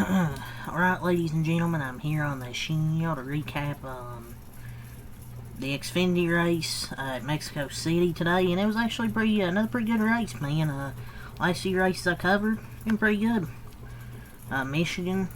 Alright, ladies and gentlemen, I'm here on the show to recap the Xfinity race at Mexico City today, and it was actually another pretty good race, man. Last few races I covered, been pretty good. Michigan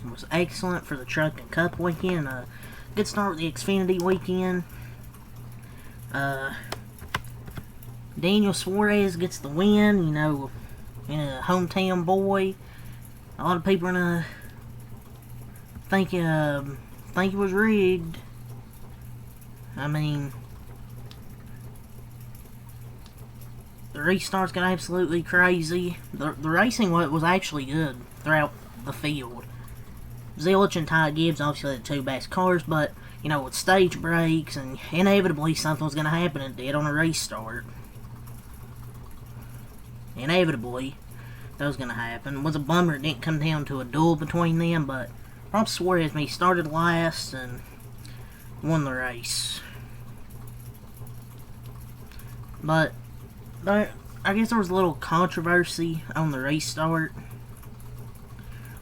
was excellent for the Truck and Cup weekend. Good start with the Xfinity weekend. Daniel Suarez gets the win, in a hometown boy. A lot of people are gonna think it was rigged. I mean, the restarts got absolutely crazy. The racing was actually good throughout the field. Zilich and Ty Gibbs obviously had the two best cars, but with stage breaks and inevitably something was gonna happen. It did on a restart. Inevitably, that was going to happen. It was a bummer it didn't come down to a duel between them, but Rob Suarez, he started last and won the race. But I guess there was a little controversy on the restart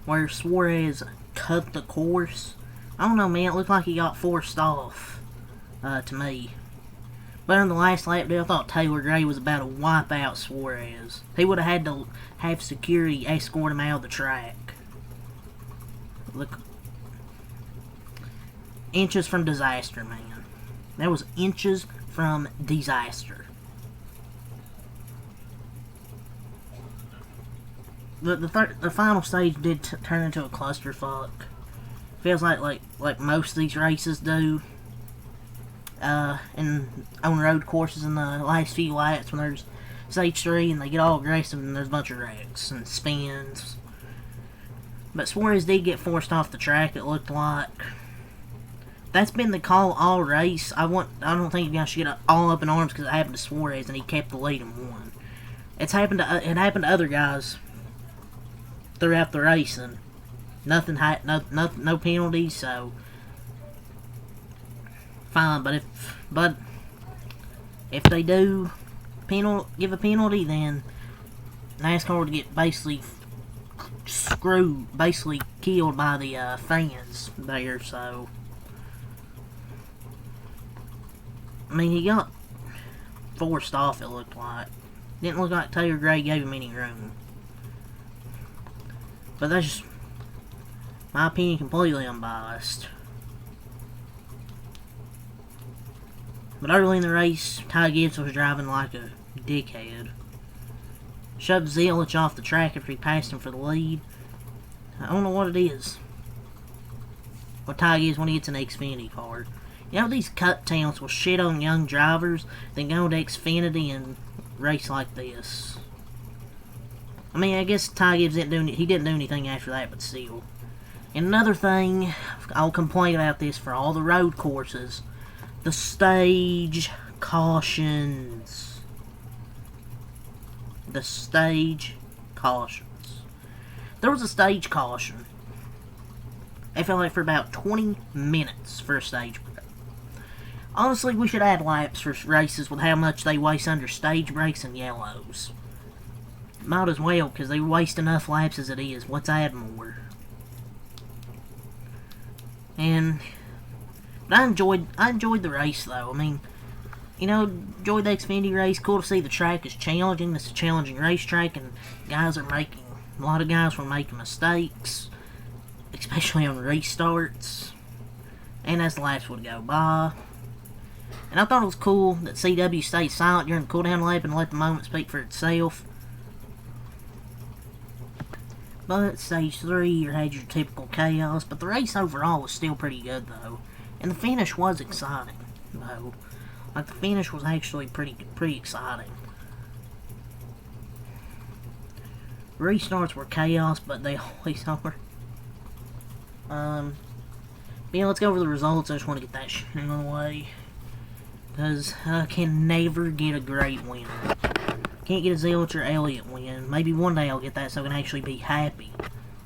where Suarez cut the course. I don't know, man. It looked like he got forced off to me. But on the last lap day, I thought Taylor Gray was about to wipe out Suarez. He would have had to have security escort him out of the track. Look. Inches from disaster, man. That was inches from disaster. The final stage did turn into a clusterfuck. Feels like most of these races do. On road courses in the last few laps when there's stage 3 and they get all aggressive and there's a bunch of wrecks and spins. But Suarez did get forced off the track, it looked like. That's been the call all race. I don't think you guys should get all up in arms because it happened to Suarez and he kept the lead and won. It happened to other guys throughout the race and no penalties, so fine. But if they do give a penalty, then NASCAR would get basically screwed, basically killed by the fans there. So I mean, he got forced off. It looked like. Didn't look like Taylor Gray gave him any room. But that's just my opinion, completely unbiased. But early in the race, Ty Gibbs was driving like a dickhead. Shoved Zilich off the track after he passed him for the lead. I don't know what it is. What Ty Gibbs when he gets an Xfinity car. These cut towns will shit on young drivers, then go to Xfinity and race like this. I mean, I guess Ty Gibbs didn't do anything after that, but still. And another thing, I'll complain about this for all the road courses. The stage cautions. The stage cautions. There was a stage caution. I felt like for about 20 minutes for a stage break. Honestly, we should add laps for races with how much they waste under stage breaks and yellows. Might as well, because they waste enough laps as it is. Let's add more. But I enjoyed the race, though. I mean, enjoyed the Xfinity race. Cool to see the track is challenging. It's a challenging racetrack, and a lot of guys were making mistakes, especially on restarts, and as the laps would go by. And I thought it was cool that CW stayed silent during the cooldown lap and let the moment speak for itself. But stage 3, you had your typical chaos, but the race overall was still pretty good, though. And the finish was exciting, though. Like, the finish was actually pretty exciting. Restarts were chaos, but they always are. Let's go over the results. I just want to get that shit out of the way. Because I can never get a great win. Can't get a Zilich or Elliott win. Maybe one day I'll get that so I can actually be happy.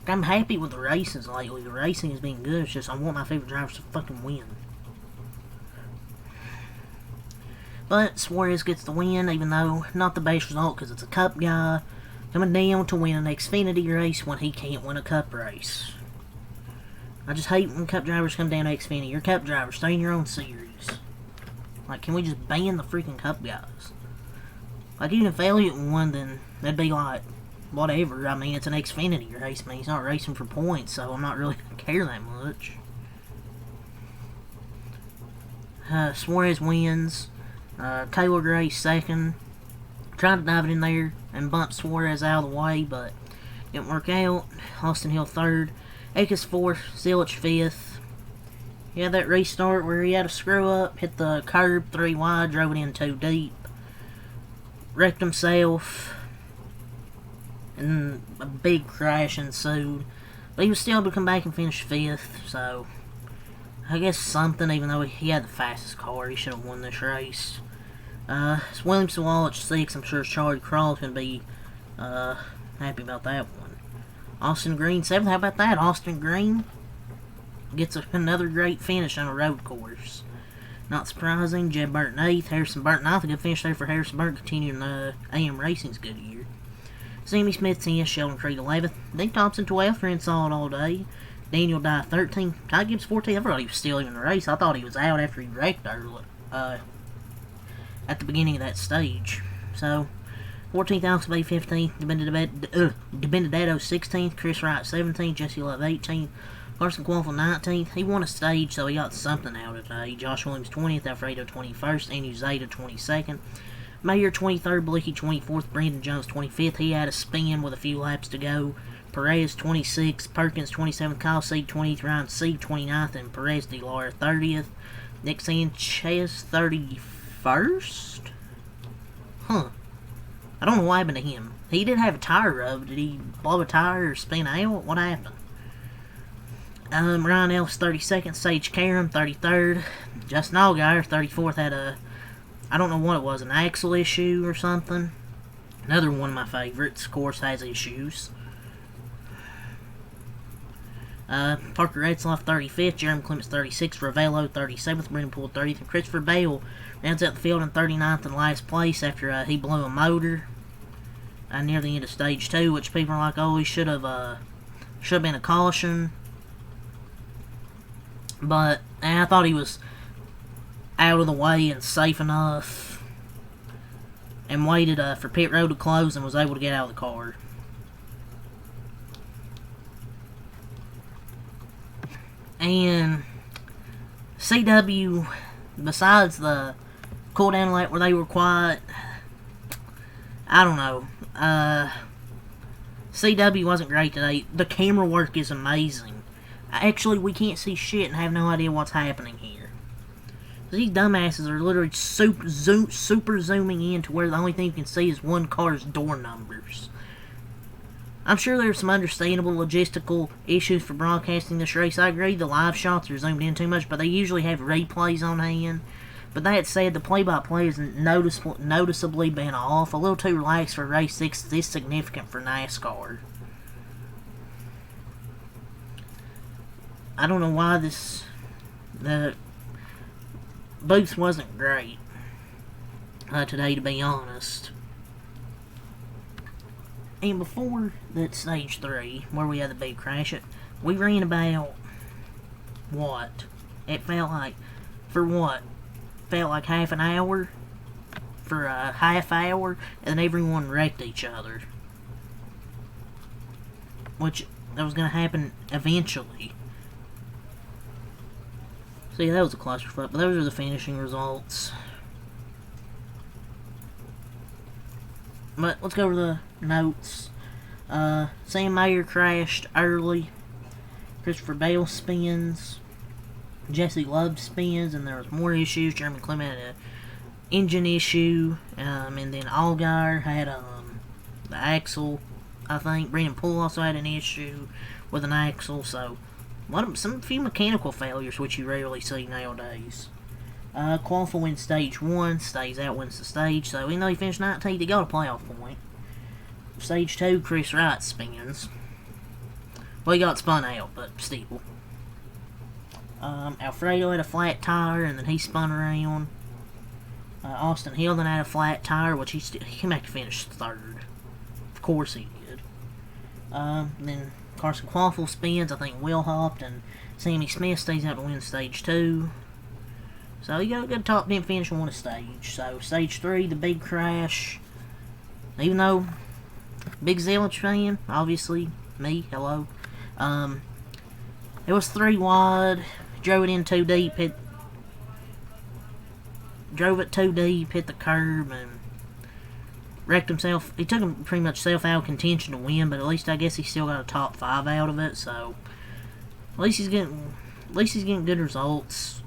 I'm happy with the races lately. The racing has been good. It's just I want my favorite drivers to fucking win. But Suarez gets the win, even though not the best result because it's a Cup guy. coming down to win an Xfinity race when he can't win a Cup race. I just hate when Cup drivers come down to Xfinity. You're Cup drivers, stay in your own series. Like, can we just ban the freaking Cup guys? Like, even if Elliott won, then that'd be like, whatever. I mean, it's an Xfinity race. I mean, he's not racing for points, so I'm not really going to care that much. Suarez wins. Taylor Gray second. Tried to dive it in there and bump Suarez out of the way, but didn't work out. Austin Hill third. Akis fourth. Zilich fifth. He had that restart where he had a screw up, hit the curb 3 wide, drove it in too deep. Wrecked himself. And a big crash ensued. But he was still able to come back and finish fifth, so I guess something, even though he had the fastest car, he should have won this race. It's Williams Sawallich 6. I'm sure Charlie Crawl's going to be happy about that one. Austin Green 7th. How about that? Austin Green gets another great finish on a road course. Not surprising. Jed Burton 8th. Harrison Burton 9th. A good finish there for Harrison Burton, continuing AM Racing's good year. Sammy Smith 10th. Sheldon Creed 11th. Dink Thompson 12th. Ran solid all day. Daniel Dye 13th. Ty Gibbs 14th. I thought he was still in the race. I thought he was out after he wrecked early. At the beginning of that stage. So, 14th, Alex Bay 15th, DiBenedetto 16th, Chris Wright 17th, Jesse Love 18th, Carson Quaffle 19th. He won a stage, so he got something out of today. Josh Williams 20th, Alfredo 21st, Andrew Zeta 22nd, Mayer 23rd, Blicky 24th, Brandon Jones 25th. He had a spin with a few laps to go. Perez 26th, Perkins 27th, Kyle Seed 20th, Ryan Seed 29th, and Perez de Lara 30th. Nick Sanchez 31st? Huh. I don't know what happened to him. He did have a tire rub. Did he blow a tire or spin out? What happened? Ryan Ellis 32nd, Sage Karam 33rd, Justin Allgaier 34th had I don't know what it was, an axle issue or something. Another one of my favorites, of course, has issues. Parker Etzloff 35th, Jeremy Clements 36th, Ravello 37th, Brendan Poole 30th, and Christopher Bale rounds out the field in 39th and last place after he blew a motor near the end of stage 2, which people are like, oh, he should have been a caution. But I thought he was out of the way and safe enough, and waited for pit road to close and was able to get out of the car. And CW, besides the cool down lap where they were quiet, I don't know. CW wasn't great today. The camera work is amazing. Actually, we can't see shit and have no idea what's happening here. These dumbasses are literally super zooming in to where the only thing you can see is one car's door numbers. I'm sure there's some understandable logistical issues for broadcasting this race. I agree the live shots are zoomed in too much, but they usually have replays on hand. But that said, the play-by-play has noticeably been off. A little too relaxed for race 6 this significant for NASCAR. I don't know why the booth wasn't great today, to be honest. And before that stage 3, where we had the big crash, we ran about, what? It felt like, for what? Felt like half an hour? For a half hour? And then everyone wrecked each other. Which, that was going to happen eventually. So yeah, that was a clusterfuck, but those are the finishing results. But let's go over the notes. Sam Mayer crashed early. Christopher Bale spins. Jesse Love spins, and there was more issues. Jeremy Clement had an engine issue, and then Allgaier had the axle, I think. Brendan Poole also had an issue with an axle, so a few mechanical failures, which you rarely see nowadays. Qualify wins stage 1, stays out, wins the stage, so even though he finished 19th, he got a playoff point. Stage 2, Chris Wright spins. Well, he got spun out, but still. Alfredo had a flat tire, and then he spun around. Austin Hill then had a flat tire, which he came back to finish 3rd. Of course he Then Carson Quaffle spins. I think Will hopped, and Sammy Smith stays out to win stage 2. So you got a good top 10 finish on a stage. So stage 3, the big crash. Even though big Zealot fan, obviously me, hello. It was 3 wide. Drove it in too deep. Drove it too deep. Hit the curb and wrecked himself. He took him pretty much self out of contention to win, but at least I guess he still got a top 5 out of it. So at least he's getting good results.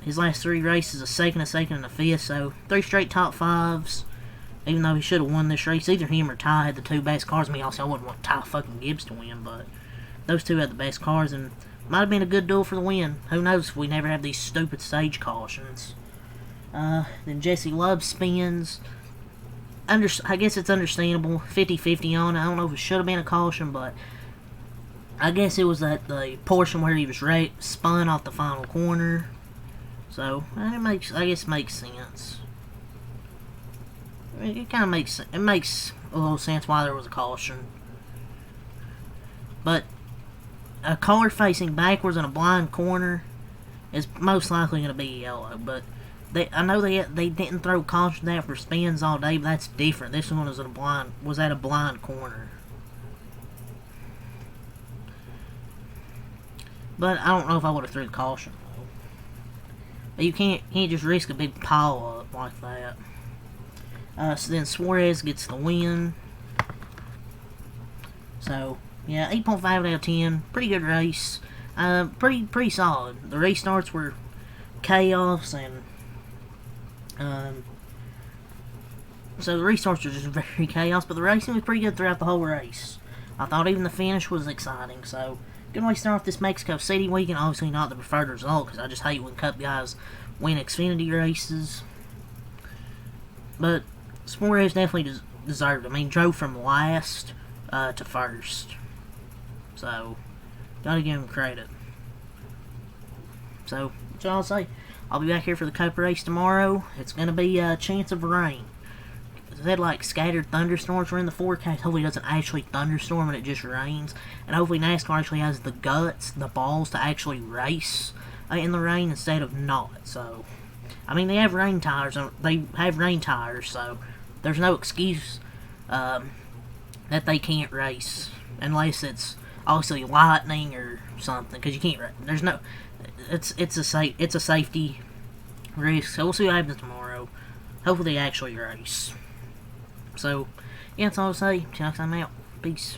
His last 3 races, a second, and a fifth. So 3 straight top 5s. Even though he should have won this race, either him or Ty had the 2 best cars. I mean, also I wouldn't want Ty fucking Gibbs to win, but those 2 had the best cars, and might have been a good duel for the win. Who knows if we never have these stupid stage cautions. Then Jesse Love spins. I guess it's understandable. 50-50 on it. I don't know if it should have been a caution, but I guess it was at the portion where he was spun off the final corner. So I guess it makes sense. It kind of makes a little sense why there was a caution. But a car facing backwards in a blind corner is most likely going to be yellow. But I know they didn't throw caution out for spins all day, but that's different. This one was at a blind corner. But I don't know if I would have threw the caution though. But you can't just risk a big pile up like that. So then Suarez gets the win. So yeah, 8.5 out of 10. Pretty good race. Pretty solid. The restarts were chaos, and so the restarts were just very chaos, but the racing was pretty good throughout the whole race. I thought even the finish was exciting. So good way to start off this Mexico City weekend. Obviously not the preferred result, because I just hate when Cup guys win Xfinity races. But Suarez definitely deserved it. I mean, drove from last to first. So, gotta give him credit. So, that's all I'll say. I'll be back here for the Cup race tomorrow. It's gonna be a chance of rain. They had like scattered thunderstorms were in the forecast. Hopefully it doesn't actually thunderstorm and it just rains. And hopefully NASCAR actually has the guts, the balls to actually race in the rain instead of not. So, I mean, they have rain tires. So there's no excuse that they can't race unless it's obviously lightning or something. Because you can't. There's no. It's a safety risk. So we'll see what happens tomorrow. Hopefully they actually race. So yeah, that's all I'll say. Till next time, I'm out. Peace.